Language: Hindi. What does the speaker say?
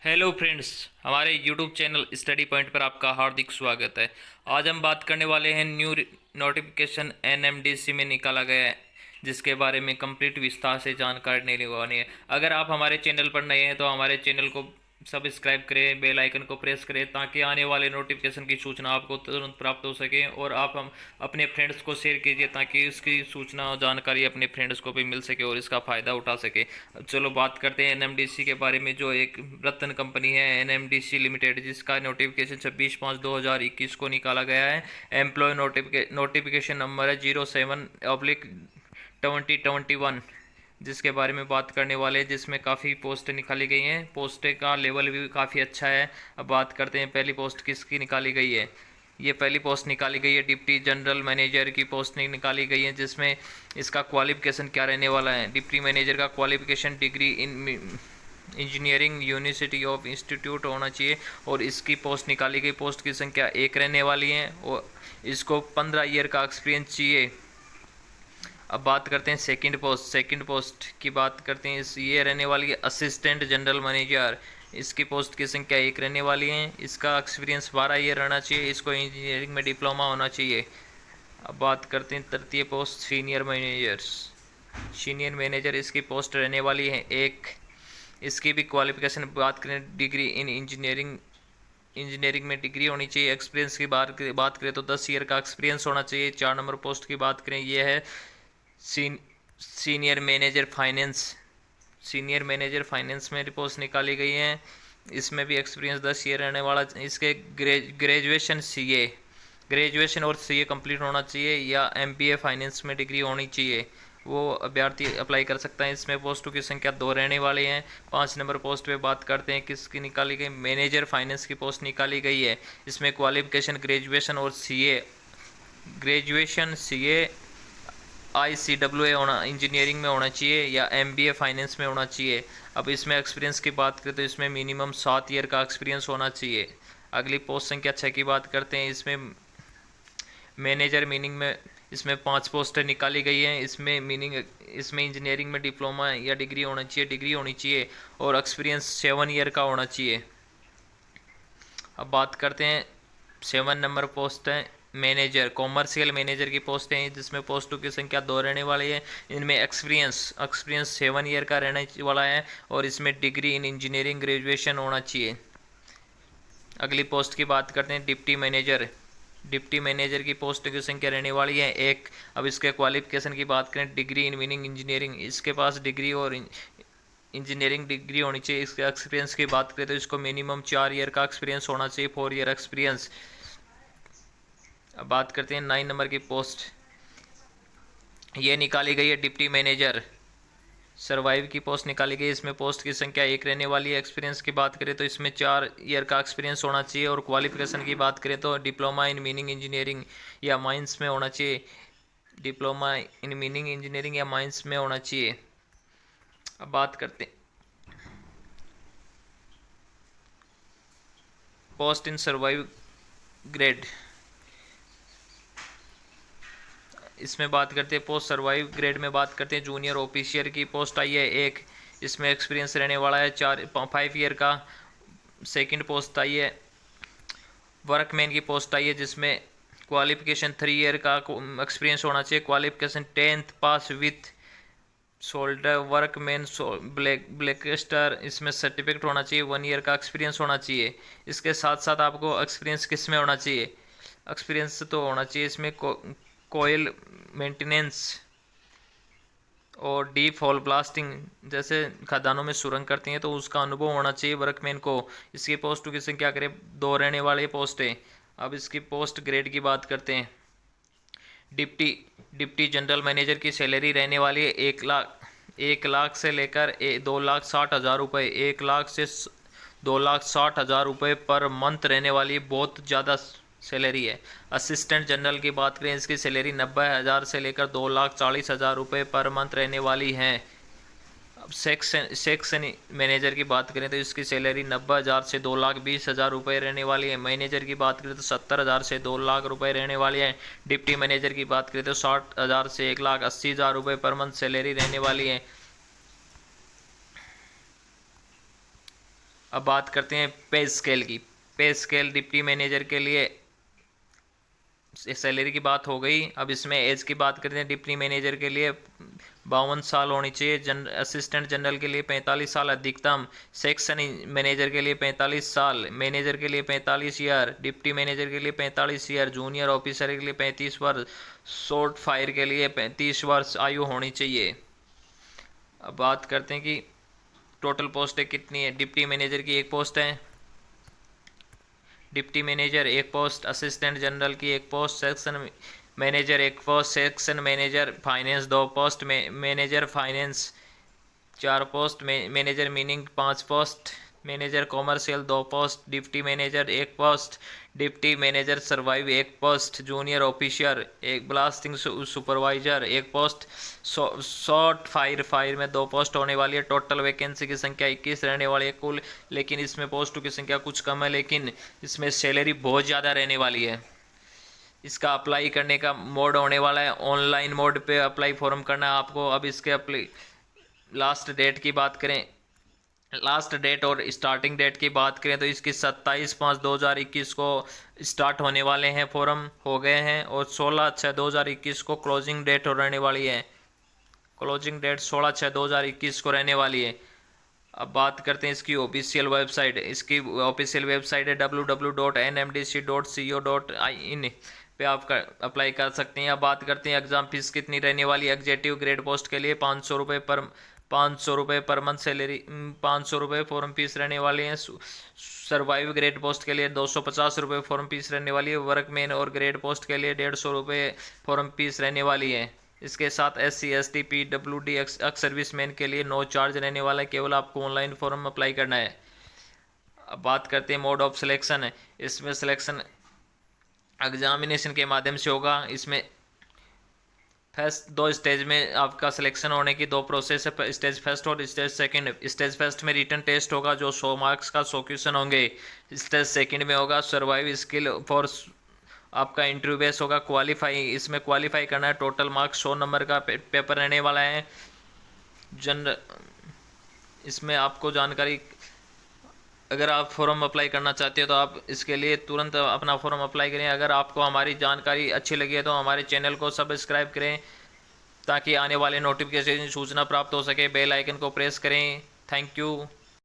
हेलो फ्रेंड्स, हमारे यूट्यूब चैनल स्टडी पॉइंट पर आपका हार्दिक स्वागत है। आज हम बात करने वाले हैं न्यू नोटिफिकेशन एनएमडीसी में निकाला गया है, जिसके बारे में कंप्लीट विस्तार से जानकारी लेने वाली है। अगर आप हमारे चैनल पर नए हैं तो हमारे चैनल को सब्सक्राइब करें, बेल आइकन को प्रेस करें ताकि आने वाले नोटिफिकेशन की सूचना आपको तुरंत प्राप्त हो सके। और आप हम अपने फ्रेंड्स को शेयर कीजिए ताकि इसकी सूचना और जानकारी अपने फ्रेंड्स को भी मिल सके और इसका फ़ायदा उठा सके। चलो बात करते हैं एनएमडीसी के बारे में। जो एक रत्न कंपनी है एनएमडीसी लिमिटेड, जिसका नोटिफिकेशन 26/5/2021 को निकाला गया है। एम्प्लॉय नोटिफिकेशन नंबर है 07/2021, जिसके बारे में बात करने वाले हैं, जिसमें काफ़ी पोस्ट निकाली गई हैं। पोस्ट का लेवल भी काफ़ी अच्छा है। अब बात करते हैं पहली पोस्ट किसकी निकाली गई है। ये पहली पोस्ट निकाली गई है डिप्टी जनरल मैनेजर की पोस्ट निकाली गई है, जिसमें इसका क्वालिफिकेशन क्या रहने वाला है। डिप्टी मैनेजर का qualification degree in engineering university of institute होना चाहिए। और इसकी पोस्ट निकाली गई, पोस्ट की संख्या 1 रहने वाली है और इसको 15 ईयर का एक्सपीरियंस चाहिए। अब बात करते हैं सेकंड पोस्ट की बात करते हैं। ये रहने वाली है असिस्टेंट जनरल मैनेजर। इसकी पोस्ट की संख्या 1 रहने वाली है। इसका एक्सपीरियंस 12 ईयर रहना चाहिए। इसको इंजीनियरिंग में डिप्लोमा होना चाहिए। अब बात करते हैं तृतीय पोस्ट सीनियर मैनेजर। इसकी पोस्ट रहने वाली है 1। इसकी भी क्वालिफिकेशन बात करें, डिग्री इन इंजीनियरिंग में डिग्री होनी चाहिए। एक्सपीरियंस की बात करें तो 10 ईयर का एक्सपीरियंस होना चाहिए। 4 नंबर पोस्ट की बात करें, ये है सीनियर मैनेजर फाइनेंस में पोस्ट निकाली गई है। इसमें भी एक्सपीरियंस 10 ईयर रहने वाला। इसके ग्रेजुएशन और सीए कंप्लीट होना चाहिए या एमबीए फाइनेंस में डिग्री होनी चाहिए। वो अभ्यर्थी अप्लाई कर सकता है। इसमें पोस्टों की संख्या 2 रहने वाले हैं। 5 नंबर पोस्ट पे बात करते हैं किसकी निकाली गई। मैनेजर फाइनेंस की पोस्ट निकाली गई है। इसमें क्वालिफिकेशन ग्रेजुएशन सीए ICWA होना इंजीनियरिंग में होना चाहिए या MBA फाइनेंस में होना चाहिए। अब इसमें एक्सपीरियंस की बात करें तो इसमें मिनिमम 7 ईयर का एक्सपीरियंस होना चाहिए। अगली पोस्ट संख्या 6 की बात करते हैं। इसमें मैनेजर मीनिंग में इसमें 5 पोस्टें निकाली गई हैं। इसमें इंजीनियरिंग में डिप्लोमा या डिग्री होनी चाहिए और एक्सपीरियंस 7 ईयर का होना चाहिए। अब बात करते हैं 7 नंबर पोस्ट है मैनेजर, कॉमर्शियल मैनेजर की पोस्ट है, जिसमें पोस्टों की संख्या 2 रहने वाली है। इनमें एक्सपीरियंस 7 ईयर का रहने वाला है और इसमें डिग्री इन इंजीनियरिंग ग्रेजुएशन होना चाहिए। अगली पोस्ट की बात करते हैं डिप्टी मैनेजर की पोस्ट की संख्या रहने वाली है 1। अब इसके क्वालिफिकेशन की बात करें, डिग्री इन मीनिंग इंजीनियरिंग, इसके पास डिग्री और इंजीनियरिंग डिग्री होनी चाहिए। इसके एक्सपीरियंस की बात करें तो इसको मिनिमम 4 ईयर का एक्सपीरियंस होना चाहिए, 4 ईयर एक्सपीरियंस। अब बात करते हैं 9 नंबर की पोस्ट। ये निकाली गई है डिप्टी मैनेजर सर्वाइव की पोस्ट निकाली गई है। इसमें पोस्ट की संख्या 1 रहने वाली है। एक्सपीरियंस की बात करें तो इसमें 4 ईयर का एक्सपीरियंस होना चाहिए और क्वालिफिकेशन की बात करें तो डिप्लोमा इन मीनिंग इंजीनियरिंग या माइंस में होना चाहिए। डिप्लोमा इन मीनिंग इंजीनियरिंग या माइंस में होना चाहिए। अब बात करते हैं पोस्ट इन सर्वाइव ग्रेड। इसमें बात करते हैं पोस्ट सर्वाइव ग्रेड में बात करते हैं जूनियर ऑफिसर की पोस्ट आई है 1। इसमें एक्सपीरियंस रहने वाला है 5 ईयर का। सेकंड पोस्ट आई है वर्कमैन की पोस्ट आई है, जिसमें क्वालिफिकेशन 3 ईयर का एक्सपीरियंस होना चाहिए। Qualification 10th pass with shoulder workman ब्लैकस्टर, इसमें सर्टिफिकेट होना चाहिए। 1 ईयर का एक्सपीरियंस होना चाहिए। इसके साथ साथ आपको एक्सपीरियंस किस में होना चाहिए, एक्सपीरियंस तो होना चाहिए इसमें कोयल मेंटेनेंस और डीप हॉल ब्लास्टिंग जैसे खदानों में सुरंग करती हैं तो उसका अनुभव होना चाहिए वर्कमैन को। इसकी पोस्टों की संख्या करें 2 रहने वाले पोस्ट है। अब इसकी पोस्ट ग्रेड की बात करते हैं। डिप्टी जनरल मैनेजर की सैलरी रहने वाली है 1 लाख से लेकर 2,60,000 रुपये। 1 लाख से 2,60,000 रुपये पर मंथ रहने वाली, बहुत ज़्यादा सैलरी है। असिस्टेंट जनरल की बात करें, इसकी सैलरी 90,000 से लेकर 2,40,000 रुपये पर मंथ रहने वाली है। अब सेक्शन मैनेजर की बात करें तो इसकी सैलरी 90,000 से 2,20,000 रुपये रहने वाली है। मैनेजर की बात करें तो 70,000 से 2 लाख रुपये रहने वाली है। डिप्टी मैनेजर की बात करें तो 60,000 से 1,80,000 रुपये पर मंथ सैलरी रहने वाली है। अब बात करते हैं पे स्केल की। पे स्केल डिप्टी मैनेजर के लिए सैलरी की बात हो गई। अब इसमें एज की बात करते हैं। डिप्टी मैनेजर के लिए 52 साल होनी चाहिए। असिस्टेंट जनरल के लिए 45 साल अधिकतम। सेक्शन मैनेजर के लिए 45 साल। मैनेजर के लिए 45 ईयर। डिप्टी मैनेजर के लिए 45 ईयर। जूनियर ऑफिसर के लिए 35 वर्ष। शॉर्ट फायर के लिए 35 वर्ष आयु होनी चाहिए। अब बात करते हैं कि टोटल पोस्टें कितनी है। डिप्टी मैनेजर की एक पोस्ट है। डिप्टी मैनेजर एक पोस्ट। असिस्टेंट जनरल की एक पोस्ट। सेक्शन मैनेजर एक post. Section manager finance 2 post. Manager finance 4 post. Manager mining 5 post. Manager commercial 2 post. Deputy manager 1 post. Deputy manager survey 1 post. Junior officer एक। Blasting supervisor 1 post. Shot firer में 2 पोस्ट होने वाली है। टोटल वैकेंसी की संख्या 21 रहने वाली है कुल, लेकिन इसमें पोस्टों की संख्या कुछ कम है, लेकिन इसमें सैलरी बहुत ज़्यादा रहने वाली है। इसका अप्लाई करने का मोड होने वाला है ऑनलाइन मोड पे अप्लाई फॉर्म करना है आपको। अब इसके अप्लाई लास्ट डेट की बात करें, लास्ट डेट और स्टार्टिंग डेट की बात करें तो इसकी 27/5/2021 को स्टार्ट होने वाले हैं, फॉर्म हो गए हैं, और 16/6/2021 को क्लोजिंग डेट रहने वाली है। क्लोजिंग डेट 16/6/2021 को रहने वाली है। अब बात करते हैं इसकी ऑफिशियल वेबसाइट। इसकी ऑफिशियल वेबसाइट है www.nmdc.co.in पे आप अप्लाई कर सकते हैं। अब बात करते हैं एग्ज़ाम फीस कितनी रहने वाली है। एग्जेक्टिव ग्रेड पोस्ट के लिए 500 रुपये पर मंथ सैलरी, 500 रुपये फॉर्म फीस रहने वाली है। सर्वाइव ग्रेड पोस्ट के लिए 250 रुपये फॉर्म फीस रहने वाली है। वर्कमैन और ग्रेड पोस्ट के लिए 150 रुपये फॉर्म फीस रहने वाली है। इसके साथ SC ST PWD ex serviceman के लिए नो चार्ज रहने वाला है, केवल आपको ऑनलाइन फॉर्म अप्लाई करना है। अब बात करते हैं मोड ऑफ सिलेक्शन है। इसमें सिलेक्शन एग्जामिनेशन के माध्यम से होगा। इसमें फर्स्ट 2 स्टेज में आपका सिलेक्शन होने की 2 प्रोसेस है, स्टेज फर्स्ट और स्टेज सेकंड। स्टेज फर्स्ट में रिटन टेस्ट होगा जो 100 मार्क्स का 100 क्वेश्चन होंगे। स्टेज सेकंड में होगा सर्वाइव स्किल फॉर, आपका इंटरव्यू बेस होगा क्वालिफाई। इसमें क्वालिफाई करना है, टोटल मार्क्स 100 नंबर का पेपर रहने वाला है। इसमें आपको जानकारी, अगर आप फॉर्म अप्लाई करना चाहते हो तो आप इसके लिए तुरंत अपना फॉर्म अप्लाई करें। अगर आपको हमारी जानकारी अच्छी लगी है तो हमारे चैनल को सब्सक्राइब करें ताकि आने वाले नोटिफिकेशन सूचना प्राप्त हो सके। बेल आइकन को प्रेस करें। Thank you.